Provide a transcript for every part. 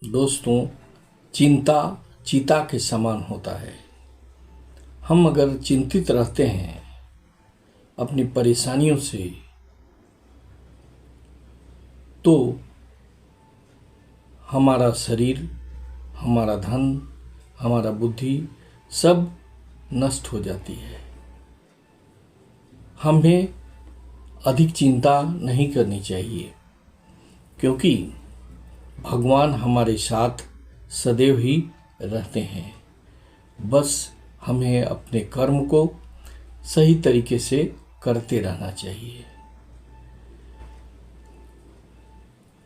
दोस्तों, चिंता चीता के समान होता है। हम अगर चिंतित रहते हैं अपनी परेशानियों से, तो हमारा शरीर, हमारा धन, हमारा बुद्धि सब नष्ट हो जाती है। हमें अधिक चिंता नहीं करनी चाहिए, क्योंकि भगवान हमारे साथ सदैव ही रहते हैं। बस हमें अपने कर्म को सही तरीके से करते रहना चाहिए।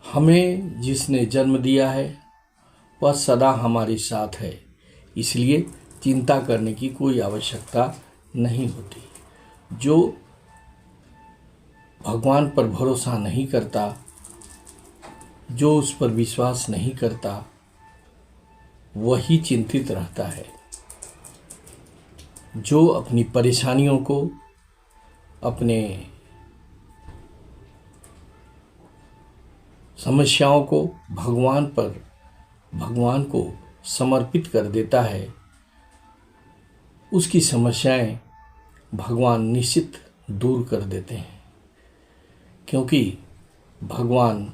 हमें जिसने जन्म दिया है वह सदा हमारे साथ है, इसलिए चिंता करने की कोई आवश्यकता नहीं होती। जो भगवान पर भरोसा नहीं करता, जो उस पर विश्वास नहीं करता, वही चिंतित रहता है। जो अपनी परेशानियों को, अपने समस्याओं को भगवान को समर्पित कर देता है, उसकी समस्याएं भगवान निश्चित दूर कर देते हैं। क्योंकि भगवान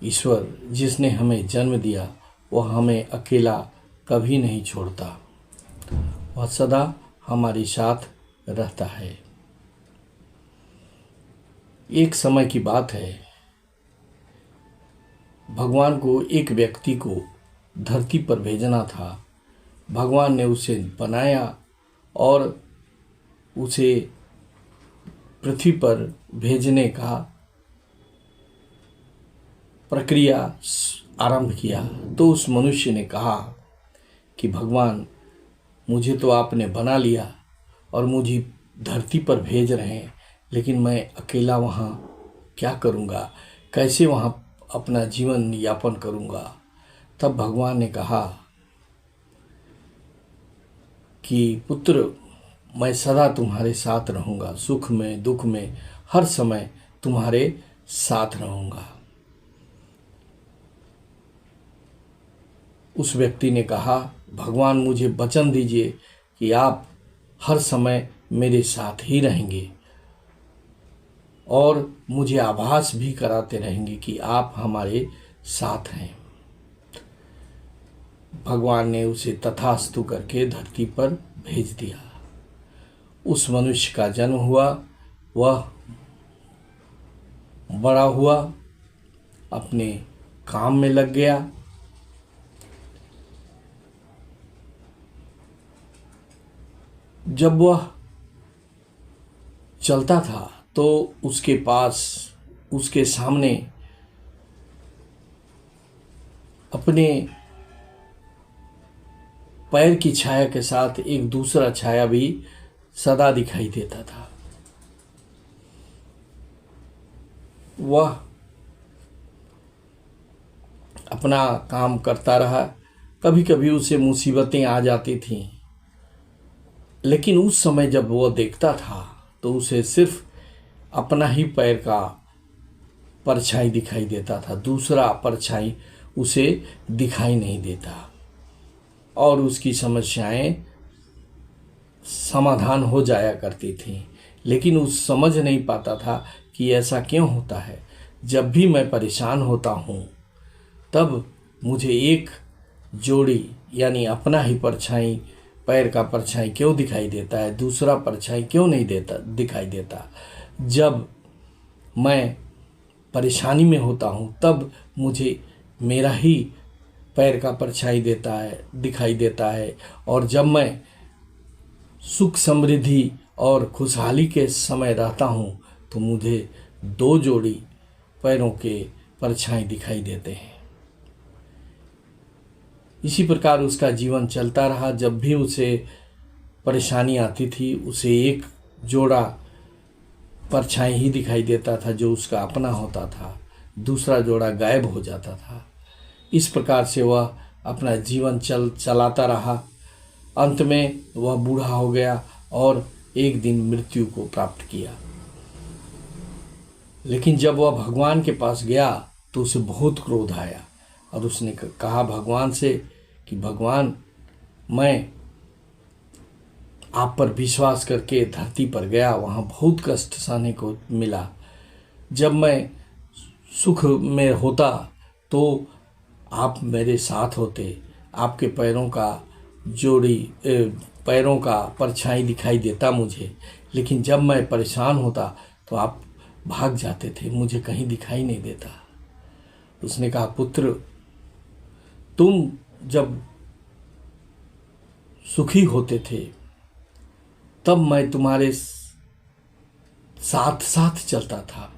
ईश्वर जिसने हमें जन्म दिया, वह हमें अकेला कभी नहीं छोड़ता। वह सदा हमारे साथ रहता है। एक समय की बात है, भगवान को एक व्यक्ति को धरती पर भेजना था। भगवान ने उसे बनाया और उसे पृथ्वी पर भेजने का प्रक्रिया आरंभ किया। तो उस मनुष्य ने कहा कि भगवान, मुझे तो आपने बना लिया और मुझे धरती पर भेज रहे हैं, लेकिन मैं अकेला वहाँ क्या करूँगा, कैसे वहाँ अपना जीवन यापन करूँगा। तब भगवान ने कहा कि पुत्र, मैं सदा तुम्हारे साथ रहूँगा, सुख में दुख में हर समय तुम्हारे साथ रहूँगा। उस व्यक्ति ने कहा, भगवान मुझे वचन दीजिए कि आप हर समय मेरे साथ ही रहेंगे और मुझे आभास भी कराते रहेंगे कि आप हमारे साथ हैं। भगवान ने उसे तथास्तु करके धरती पर भेज दिया। उस मनुष्य का जन्म हुआ, वह बड़ा हुआ, अपने काम में लग गया। जब वह चलता था तो उसके पास, उसके सामने अपने पैर की छाया के साथ एक दूसरा छाया भी सदा दिखाई देता था। वह अपना काम करता रहा। कभी कभी उसे मुसीबतें आ जाती थीं, लेकिन उस समय जब वह देखता था तो उसे सिर्फ अपना ही पैर का परछाई दिखाई देता था, दूसरा परछाई उसे दिखाई नहीं देता। और उसकी समस्याएं समाधान हो जाया करती थीं, लेकिन उस समझ नहीं पाता था कि ऐसा क्यों होता है। जब भी मैं परेशान होता हूँ, तब मुझे एक जोड़ी यानी अपना ही परछाई, पैर का परछाई क्यों दिखाई देता है, दूसरा परछाई क्यों नहीं दिखाई देता। जब मैं परेशानी में होता हूँ, तब मुझे मेरा ही पैर का परछाई दिखाई देता है, और जब मैं सुख समृद्धि और खुशहाली के समय रहता हूँ तो मुझे दो जोड़ी पैरों के परछाई दिखाई देते हैं। इसी प्रकार उसका जीवन चलता रहा। जब भी उसे परेशानी आती थी, उसे एक जोड़ा परछाई ही दिखाई देता था जो उसका अपना होता था, दूसरा जोड़ा गायब हो जाता था। इस प्रकार से वह अपना जीवन चलाता रहा। अंत में वह बूढ़ा हो गया और एक दिन मृत्यु को प्राप्त किया। लेकिन जब वह भगवान के पास गया तो उसे बहुत क्रोध आया। और उसने कहा भगवान से कि भगवान, मैं आप पर विश्वास करके धरती पर गया, वहाँ बहुत कष्ट सहने को मिला। जब मैं सुख में होता तो आप मेरे साथ होते, आपके पैरों का परछाई दिखाई देता मुझे। लेकिन जब मैं परेशान होता तो आप भाग जाते थे, मुझे कहीं दिखाई नहीं देता। उसने कहा पुत्र, तुम जब सुखी होते थे तब मैं तुम्हारे साथ साथ चलता था,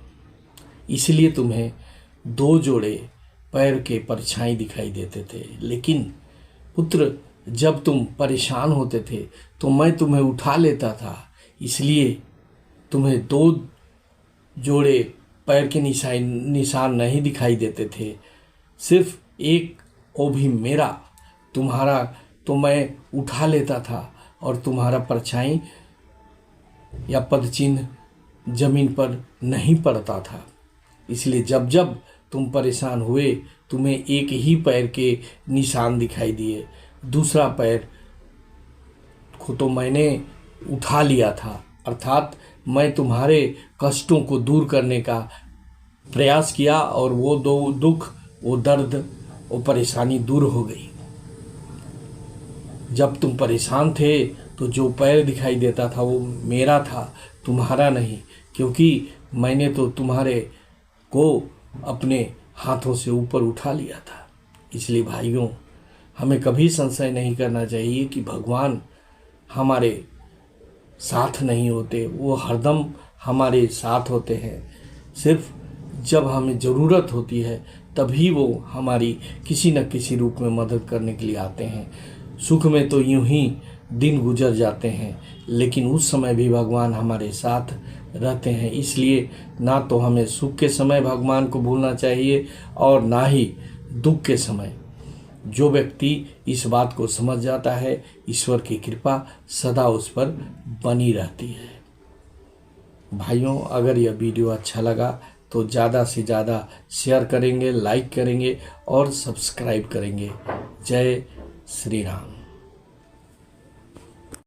इसलिए तुम्हें 2 जोड़े पैर के परछाई दिखाई देते थे। लेकिन पुत्र, जब तुम परेशान होते थे तो मैं तुम्हें उठा लेता था, इसलिए तुम्हें 2 जोड़े पैर के निशान नहीं दिखाई देते थे, सिर्फ एक, वो भी मेरा। तुम्हारा तो मैं उठा लेता था और तुम्हारा परछाई या पदचिन्ह जमीन पर नहीं पड़ता था। इसलिए जब जब तुम परेशान हुए, तुम्हें एक ही पैर के निशान दिखाई दिए, दूसरा पैर को तो मैंने उठा लिया था। अर्थात मैं तुम्हारे कष्टों को दूर करने का प्रयास किया और वो दुख, वो दर्द, वो परेशानी दूर हो गई। जब तुम परेशान थे तो जो पैर दिखाई देता था वो मेरा था, तुम्हारा नहीं, क्योंकि मैंने तो तुम्हारे को अपने हाथों से ऊपर उठा लिया था। इसलिए भाइयों, हमें कभी संशय नहीं करना चाहिए कि भगवान हमारे साथ नहीं होते, वो हरदम हमारे साथ होते हैं। सिर्फ जब हमें ज़रूरत होती है तभी वो हमारी किसी न किसी रूप में मदद करने के लिए आते हैं। सुख में तो यूं ही दिन गुजर जाते हैं, लेकिन उस समय भी भगवान हमारे साथ रहते हैं। इसलिए ना तो हमें सुख के समय भगवान को भूलना चाहिए और ना ही दुख के समय। जो व्यक्ति इस बात को समझ जाता है, ईश्वर की कृपा सदा उस पर बनी रहती है। भाइयों, अगर यह वीडियो अच्छा लगा तो ज़्यादा से ज़्यादा शेयर करेंगे, लाइक करेंगे और सब्सक्राइब करेंगे। जय श्री राम।